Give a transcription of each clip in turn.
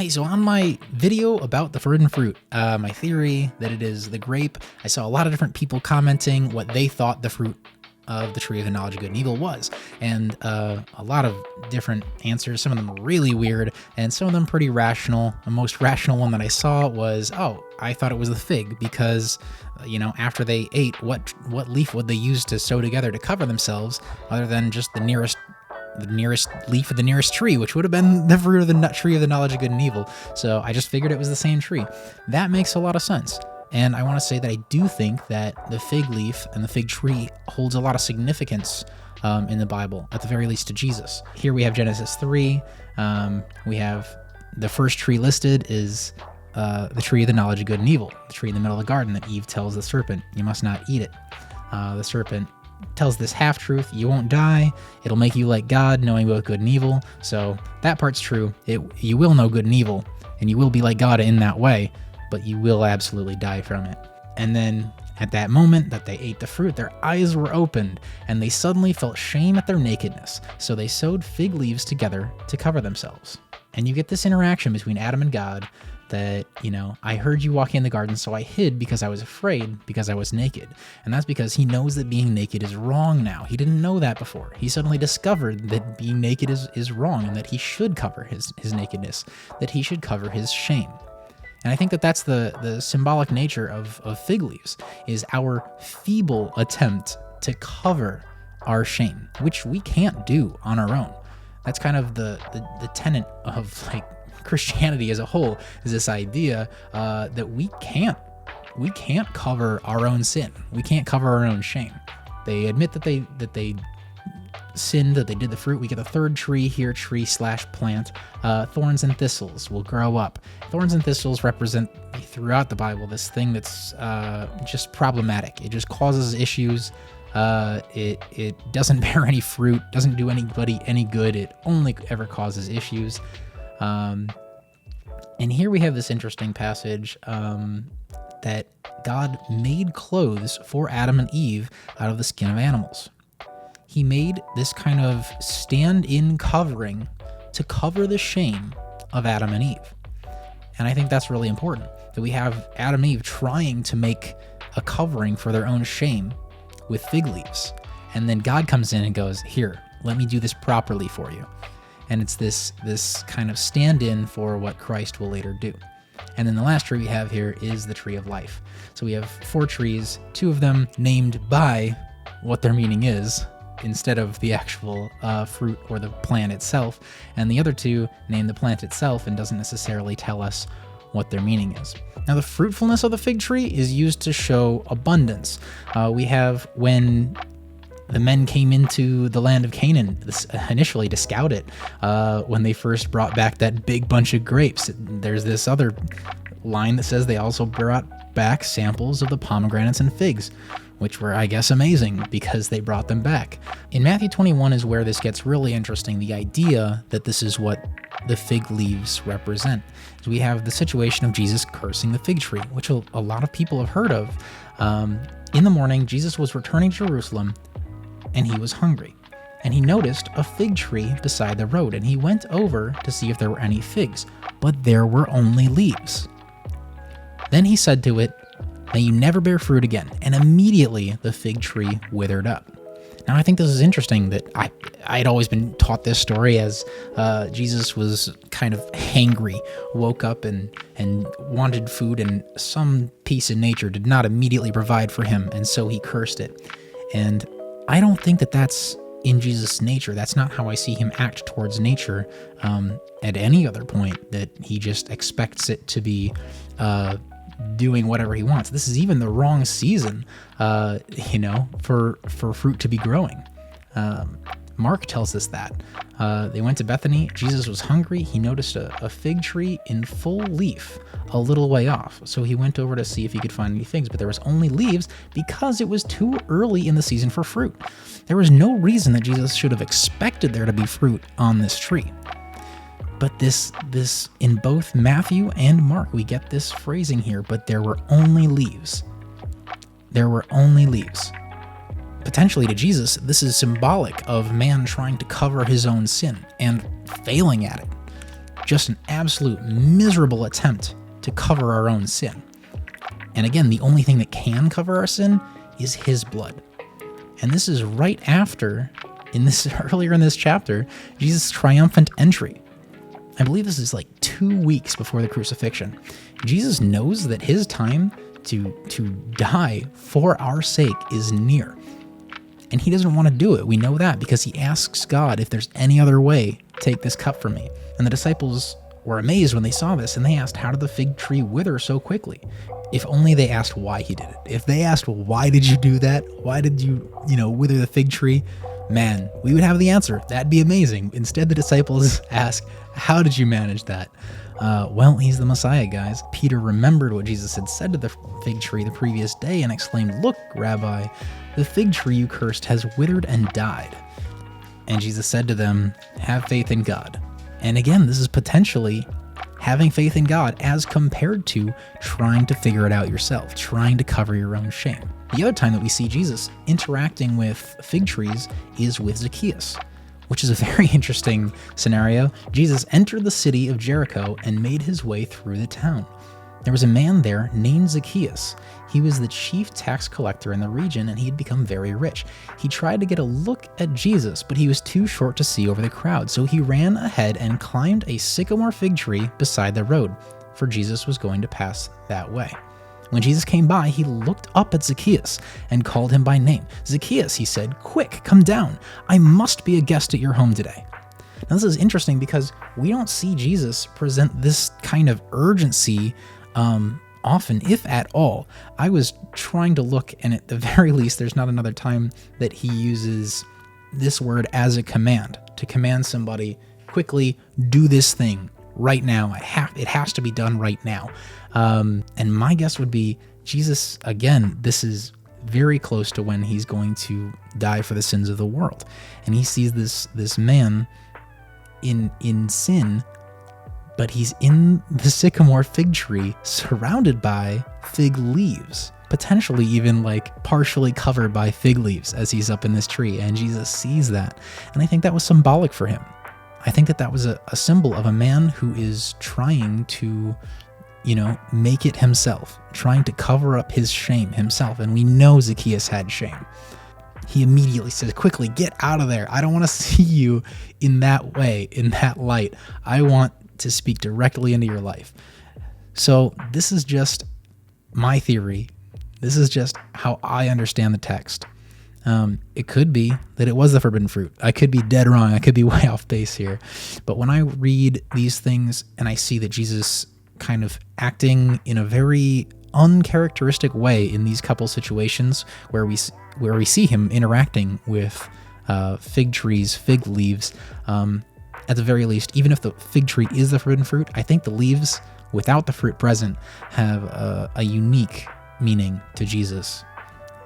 Hey, so on my video about the forbidden fruit, my theory that it is the grape, I saw a lot of different people commenting what they thought the fruit of the tree of the knowledge of good and evil was, and a lot of different answers. Some of them really weird, and some of them pretty rational. The most rational one that I saw was, I thought it was the fig because, after they ate, what leaf would they use to sew together to cover themselves, other than just the nearest leaf of the nearest tree, which would have been the fruit of the tree of the knowledge of good and evil. So I just figured it was the same tree. That makes a lot of sense. And I want to say that I do think that the fig leaf and the fig tree holds a lot of significance in the Bible, at the very least to Jesus. Here we have Genesis 3. We have the first tree listed is the tree of the knowledge of good and evil, the tree in the middle of the garden that Eve tells the serpent, you must not eat it. The serpent tells this half-truth, you won't die, it'll make you like God, knowing both good and evil. So that part's true. You will know good and evil, and you will be like God in that way, but you will absolutely die from it. And then at that moment that they ate the fruit, their eyes were opened, and they suddenly felt shame at their nakedness. So they sewed fig leaves together to cover themselves. And you get this interaction between Adam and God that, I heard you walking in the garden, so I hid because I was afraid, because I was naked. And that's because he knows that being naked is wrong now. He didn't know that before. He suddenly discovered that being naked is wrong, and that he should cover his nakedness, that he should cover his shame. And I think that that's the symbolic nature of fig leaves, is our feeble attempt to cover our shame, which we can't do on our own. That's kind of the tenet of Christianity as a whole, is this idea that we can't cover our own sin. We can't cover our own shame. They admit that they sinned, that they did the fruit. We get a third tree here, tree/plant. Thorns and thistles will grow up. Thorns and thistles represent, throughout the Bible, this thing that's just problematic. It just causes issues. It doesn't bear any fruit, doesn't do anybody any good. It only ever causes issues. And here we have this interesting passage that God made clothes for Adam and Eve out of the skin of animals. He made this kind of stand-in covering to cover the shame of Adam and Eve. And I think that's really important, that we have Adam and Eve trying to make a covering for their own shame with fig leaves. And then God comes in and goes, here, let me do this properly for you. And it's this kind of stand-in for what Christ will later do. And then the last tree we have here is the tree of life. So we have 4 trees, 2 of them named by what their meaning is, instead of the actual fruit or the plant itself, and the other 2 name the plant itself and doesn't necessarily tell us what their meaning is. Now, the fruitfulness of the fig tree is used to show abundance. We have when the men came into the land of Canaan initially to scout it, when they first brought back that big bunch of grapes. There's this other line that says they also brought back samples of the pomegranates and figs, which were, I guess, amazing because they brought them back. In Matthew 21 is where this gets really interesting, the idea that this is what the fig leaves represent. So we have the situation of Jesus cursing the fig tree, which a lot of people have heard of. In the morning, Jesus was returning to Jerusalem, and he was hungry. And he noticed a fig tree beside the road, and he went over to see if there were any figs, but there were only leaves. Then he said to it, may you never bear fruit again. And immediately the fig tree withered up. Now, I think this is interesting that I'd always been taught this story as Jesus was kind of hangry, woke up and wanted food, and some piece in nature did not immediately provide for him, and so he cursed it. And I don't think that that's in Jesus' nature. That's not how I see him act towards nature at any other point, that he just expects it to be doing whatever he wants. This is even the wrong season, for fruit to be growing. Mark tells us that. They went to Bethany. Jesus was hungry. He noticed a fig tree in full leaf a little way off. So he went over to see if he could find any figs, but there was only leaves because it was too early in the season for fruit. There was no reason that Jesus should have expected there to be fruit on this tree. But this in both Matthew and Mark, we get this phrasing here, but there were only leaves. There were only leaves. Potentially to Jesus, this is symbolic of man trying to cover his own sin and failing at it. just an absolute miserable attempt to cover our own sin. And again, the only thing that can cover our sin is his blood. And this is right after, earlier in this chapter, Jesus' triumphant entry. I believe this is like 2 weeks before the crucifixion. Jesus knows that his time to die for our sake is near. And he doesn't want to do it. We know that because he asks God if there's any other way, take this cup from me. And the disciples were amazed when they saw this, and they asked, how did the fig tree wither so quickly? If only they asked why he did it. If they asked, why did you do that? Why did you wither the fig tree? Man, we would have the answer. That'd be amazing. Instead, the disciples ask, how did you manage that? Well, he's the Messiah, guys. Peter remembered what Jesus had said to the fig tree the previous day and exclaimed, look, Rabbi, the fig tree you cursed has withered and died. And Jesus said to them, have faith in God. And again, this is potentially having faith in God as compared to trying to figure it out yourself, trying to cover your own shame. The other time that we see Jesus interacting with fig trees is with Zacchaeus, which is a very interesting scenario. Jesus entered the city of Jericho and made his way through the town. There was a man there named Zacchaeus. He was the chief tax collector in the region, and he had become very rich. He tried to get a look at Jesus, but he was too short to see over the crowd, so he ran ahead and climbed a sycamore fig tree beside the road, for Jesus was going to pass that way. When Jesus came by, he looked up at Zacchaeus and called him by name. Zacchaeus, he said, quick, come down. I must be a guest at your home today. Now, this is interesting because we don't see Jesus present this kind of urgency often, if at all. I was trying to look, and at the very least, there's not another time that he uses this word as a command, to command somebody, quickly do this thing right now. It has to be done right now. And my guess would be Jesus, again, this is very close to when he's going to die for the sins of the world. And he sees this man in sin, but he's in the sycamore fig tree surrounded by fig leaves, potentially even like partially covered by fig leaves as he's up in this tree. And Jesus sees that. And I think that was symbolic for him. I think that was a symbol of a man who is trying to, make it himself, trying to cover up his shame himself. And we know Zacchaeus had shame. He immediately says, quickly, get out of there. I don't want to see you in that way, in that light. I want to speak directly into your life. So this is just my theory. This is just how I understand the text. It could be that it was the forbidden fruit. I could be dead wrong. I could be way off base here. But when I read these things and I see that Jesus kind of acting in a very uncharacteristic way in these couple situations where we see him interacting with fig trees, fig leaves, at the very least, even if the fig tree is the forbidden fruit, I think the leaves without the fruit present have a unique meaning to Jesus.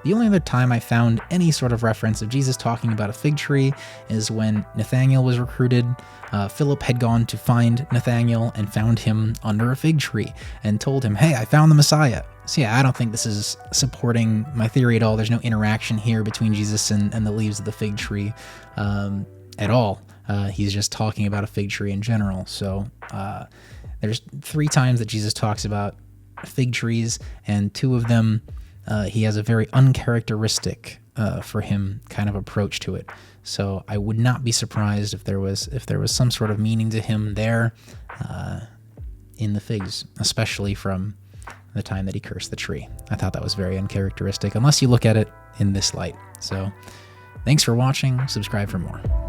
The only other time I found any sort of reference of Jesus talking about a fig tree is when Nathanael was recruited. Philip had gone to find Nathanael and found him under a fig tree and told him, hey, I found the Messiah. So yeah, I don't think this is supporting my theory at all. There's no interaction here between Jesus and the leaves of the fig tree at all. He's just talking about a fig tree in general. So there's 3 times that Jesus talks about fig trees, and 2 of them he has a very uncharacteristic for him kind of approach to it. So I would not be surprised if there was some sort of meaning to him there in the figs, especially from the time that he cursed the tree. I thought that was very uncharacteristic, unless you look at it in this light. So thanks for watching. Subscribe for more.